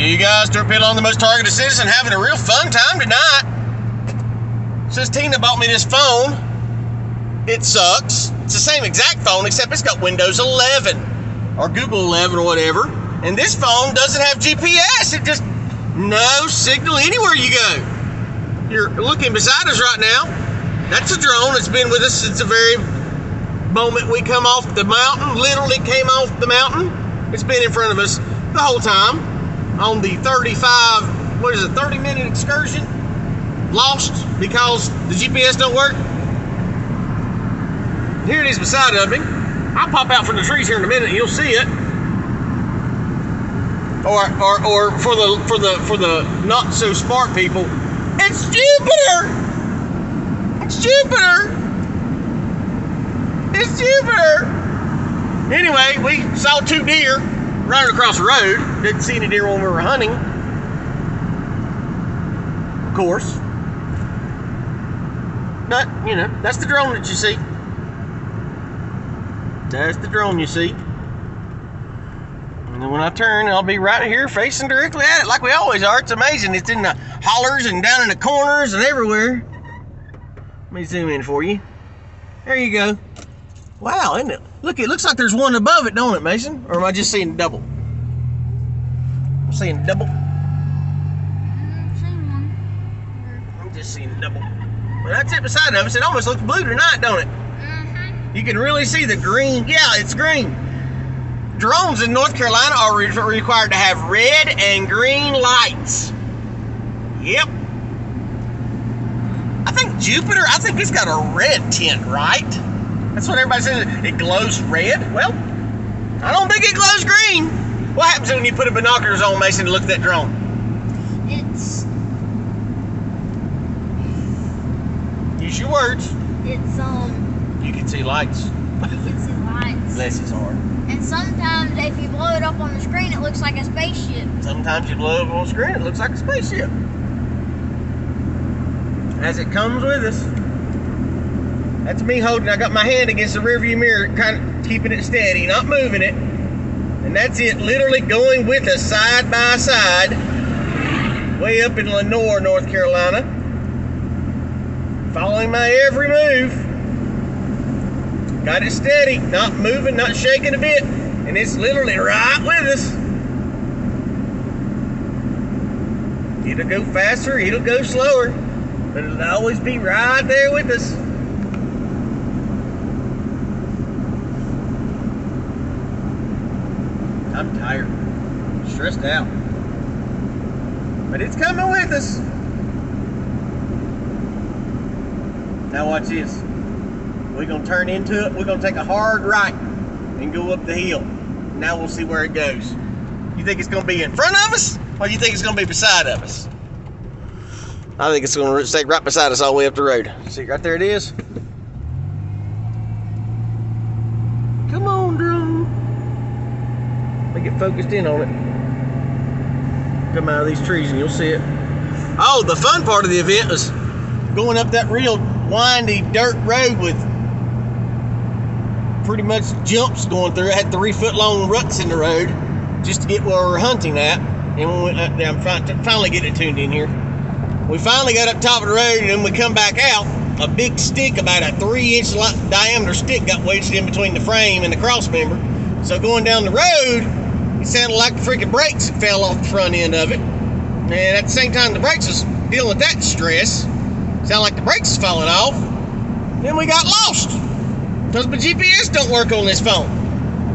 You guys torpedo on the most targeted citizen, having a real fun time tonight. Since Tina bought me this phone, it sucks. It's the same exact phone, except it's got Windows 11 or Google 11 or whatever. And this phone doesn't have GPS. It just, no signal anywhere you go. You're looking beside us right now. That's a drone. It's been with us since the very moment we come off the mountain. Literally came off the mountain. It's been in front of us the whole time on the 30-minute excursion. Lost because the GPS don't work. Here it is beside of me. I'll pop out from the trees here in a minute and you'll see it. Or for the not so smart people, it's Jupiter! It's Jupiter! It's Jupiter! Anyway, we saw 2 deer running across the road. Didn't see any deer when we were hunting. Of course. But, you know, that's the drone that you see. That's the drone you see. And then when I turn, I'll be right here facing directly at it like we always are. It's amazing. It's in the hollers and down in the corners and everywhere. Let me zoom in for you. There you go. Wow, isn't it? Look, it looks like there's one above it, don't it, Mason? Or am I just seeing double? I'm seeing double. I'm seeing one. I'm just seeing double. Well, that's it beside of us. It almost looks blue tonight, don't it? Mm-hmm. You can really see the green. Yeah, it's green. Drones in North Carolina are required to have red and green lights. Yep. I think Jupiter, it's got a red tint, right? That's what everybody says. It glows red. Well, I don't think it glows green. What happens when you put a binoculars on, Mason, to look at that drone? It's Use your words. It's You can see lights. you can see lights. Bless his heart. And sometimes if you blow it up on the screen, it looks like a spaceship. Sometimes you blow up on screen, it looks like a spaceship. As it comes with us. That's me holding, I got my hand against the rearview mirror, kind of keeping it steady, not moving it. And that's it, literally going with us side by side, way up in Lenoir, North Carolina. Following my every move. Got it steady, not moving, not shaking a bit. And it's literally right with us. It'll go faster, it'll go slower, but it'll always be right there with us. I'm tired, stressed out, but it's coming with us. Now watch this. We're gonna turn into it. We're gonna take a hard right and go up the hill. Now we'll see where it goes. You think it's gonna be in front of us, or you think it's gonna be beside of us? I think it's gonna stay right beside us all the way up the road. See, right there it is. Come on, drone. Let me get focused in on it. Come out of these trees and you'll see it. Oh, the fun part of the event is going up that real windy dirt road with pretty much jumps going through it. Had 3-foot long ruts in the road just to get where we're hunting at. And when we went up there, I'm finally getting it tuned in here. We finally got up top of the road, and then we come back out. A big stick, about a 3-inch diameter stick, got wedged in between the frame and the cross member. So going down the road, it sounded like the freaking brakes had fell off the front end of it. And at the same time, the brakes was dealing with that stress. Sounded like the brakes was falling off. Then we got lost because my GPS don't work on this phone.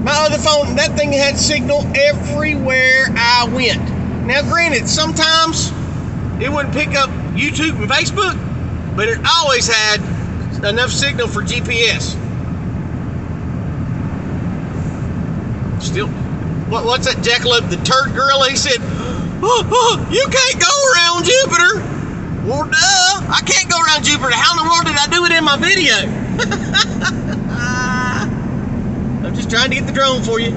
My other phone, that thing had signal everywhere I went. Now, granted, sometimes it wouldn't pick up YouTube and Facebook, but it always had enough signal for GPS. Still, what's that jackalope, the turd gorilla? He said, you can't go around Jupiter. Well, duh, I can't go around Jupiter. How in the world did I do it in my video? I'm just trying to get the drone for you.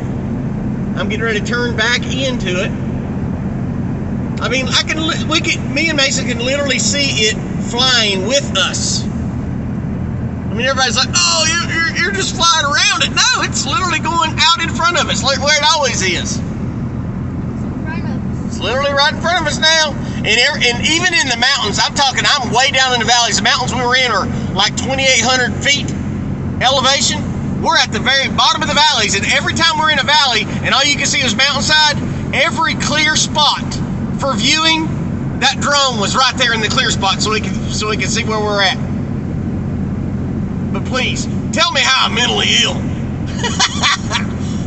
I'm getting ready to turn back into it. I mean, me and Mason can literally see it flying with us. I mean, everybody's like, oh, you're just flying around it. No, it's literally going out in front of us, like where it always is. It's in front of us. It's literally right in front of us now. And even in the mountains, I'm way down in the valleys. The mountains we were in are like 2,800 feet elevation. We're at the very bottom of the valleys, and every time we're in a valley and all you can see is mountainside, every clear spot for viewing, that drone was right there in the clear spot so we can see where we're at. But please, tell me how I'm mentally ill.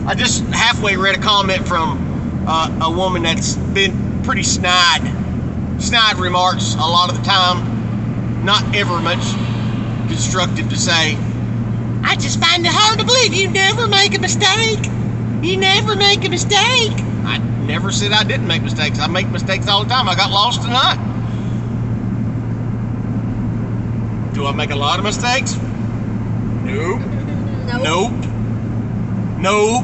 I just halfway read a comment from a woman that's been pretty snide remarks a lot of the time, not ever much constructive to say. I just find it hard to believe you never make a mistake. You never make a mistake. I never said I didn't make mistakes. I make mistakes all the time. I got lost tonight. Do I make a lot of mistakes? Nope. Nope.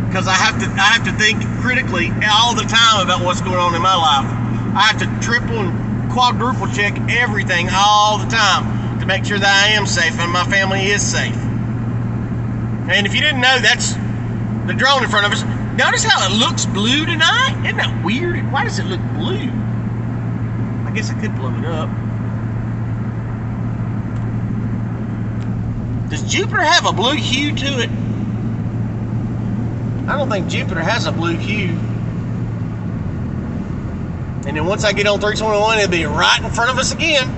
Because I have to think critically all the time about what's going on in my life. I have to triple and quadruple check everything all the time to make sure that I am safe and my family is safe. And if you didn't know, that's the drone in front of us. Notice how it looks blue tonight? Isn't that weird? Why does it look blue? I guess I could blow it up. Does Jupiter have a blue hue to it? I don't think Jupiter has a blue hue. And then once I get on 321, it'll be right in front of us again.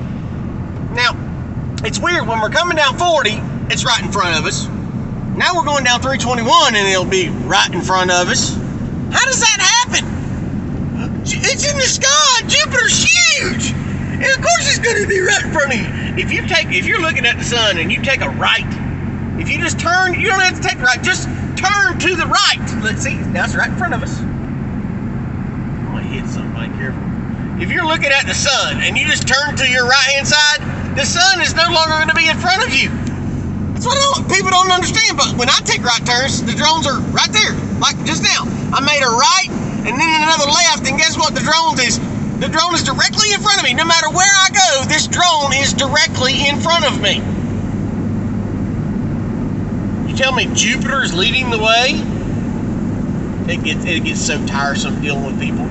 Now, it's weird, when we're coming down 40, it's right in front of us. Now we're going down 321 and it'll be right in front of us. How does that happen? It's in the sky. Jupiter's huge. And of course it's going to be right in front of you. If you're looking at the sun and you take a right, if you just turn, you don't have to take a right, just turn to the right. Let's see, now it's right in front of us. I'm going to hit something careful. If you're looking at the sun and you just turn to your right hand side, the sun is no longer going to be in front of you. That's what people don't understand. But when I take right turns, the drones are right there. Like just now, I made a right and then another left, and guess what? The drone is directly in front of me. No matter where I go, this drone is directly in front of me. You tell me Jupiter is leading the way? It gets so tiresome dealing with people.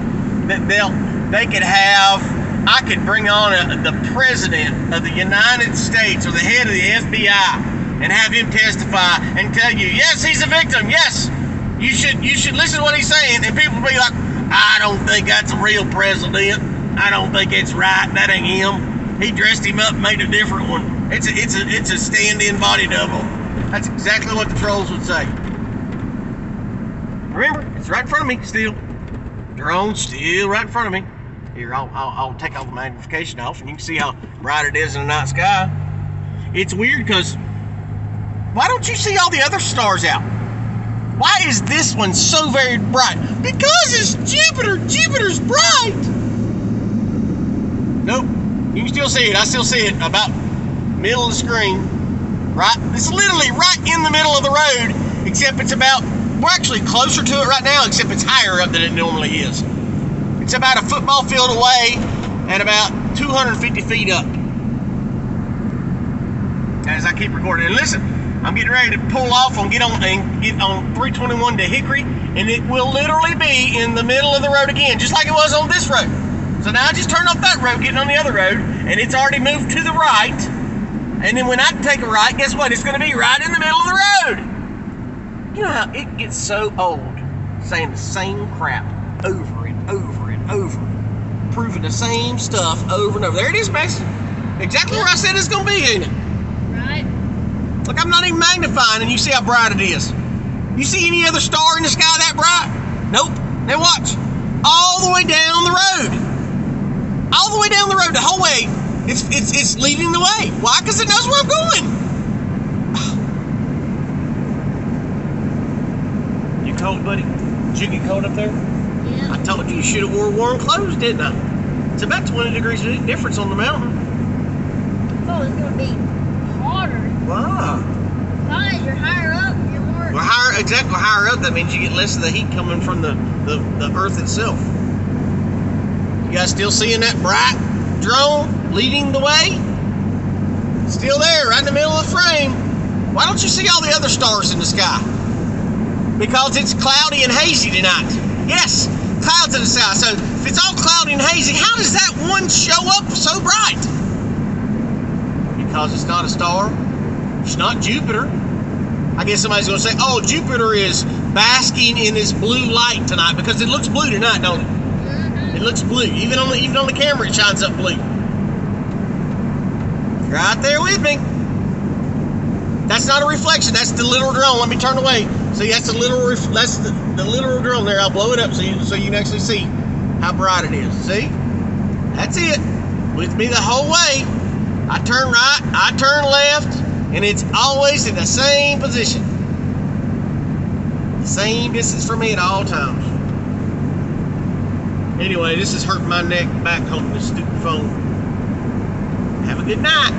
I could bring on the president of the United States or the head of the FBI and have him testify and tell you, yes, he's a victim. Yes, you should listen to what he's saying, and people will be like, I don't think that's a real president. I don't think it's right. That ain't him. He dressed him up and made a different one. It's a stand-in body double. That's exactly what the trolls would say. Remember, it's right in front of me still. Drone's still right in front of me. Here, I'll take all the magnification off, and you can see how bright it is in the night sky. It's weird because why don't you see all the other stars out? Why is this one so very bright? Because it's Jupiter. Jupiter's bright. Nope. You can still see it. I still see it about middle of the screen. Right? It's literally right in the middle of the road, except we're actually closer to it right now, except it's higher up than it normally is. It's about a football field away and about 250 feet up. As I keep recording. And listen, I'm getting ready to pull off and get on 321 to Hickory, and it will literally be in the middle of the road again, just like it was on this road. So now I just turned off that road, getting on the other road, and it's already moved to the right. And then when I take a right, guess what? It's going to be right in the middle of the road. You know how it gets so old saying the same crap over and over and over, proving the same stuff over and over. There it is, Max. Exactly where I said it's going to be, ain't it? Right. Look, I'm not even magnifying, and you see how bright it is. You see any other star in the sky that bright? Nope. Now watch. All the way down the road. All the way down the road, the whole way. It's leading the way. Why? Because it knows where I'm going. You cold, buddy? Did you get cold up there? Yeah. I told you should have wore warm clothes, didn't I? It's about 20 degrees difference on the mountain. I thought it was going to be hotter. Wow. Because you're higher up, you're more... Well, higher up, that means you get less of the heat coming from the earth itself. You guys still seeing that bright drone leading the way? Still there, right in the middle of the frame. Why don't you see all the other stars in the sky? Because it's cloudy and hazy tonight. Yes, clouds to the south. So if it's all cloudy and hazy, how does that one show up so bright? Because it's not a star. It's not Jupiter. I guess somebody's going to say, oh, Jupiter is basking in this blue light tonight because it looks blue tonight, don't it? Mm-hmm. It looks blue. Even on the camera, it shines up blue. Right there with me. That's not a reflection. That's the literal drone. Let me turn away. See, that's the literal. That's the literal drone there. I'll blow it up so you can actually see how bright it is. See? That's it. With me the whole way. I turn right. I turn left. And it's always in the same position. Same distance from me at all times. Anyway, this is hurting my neck back home this stupid phone. Have a good night.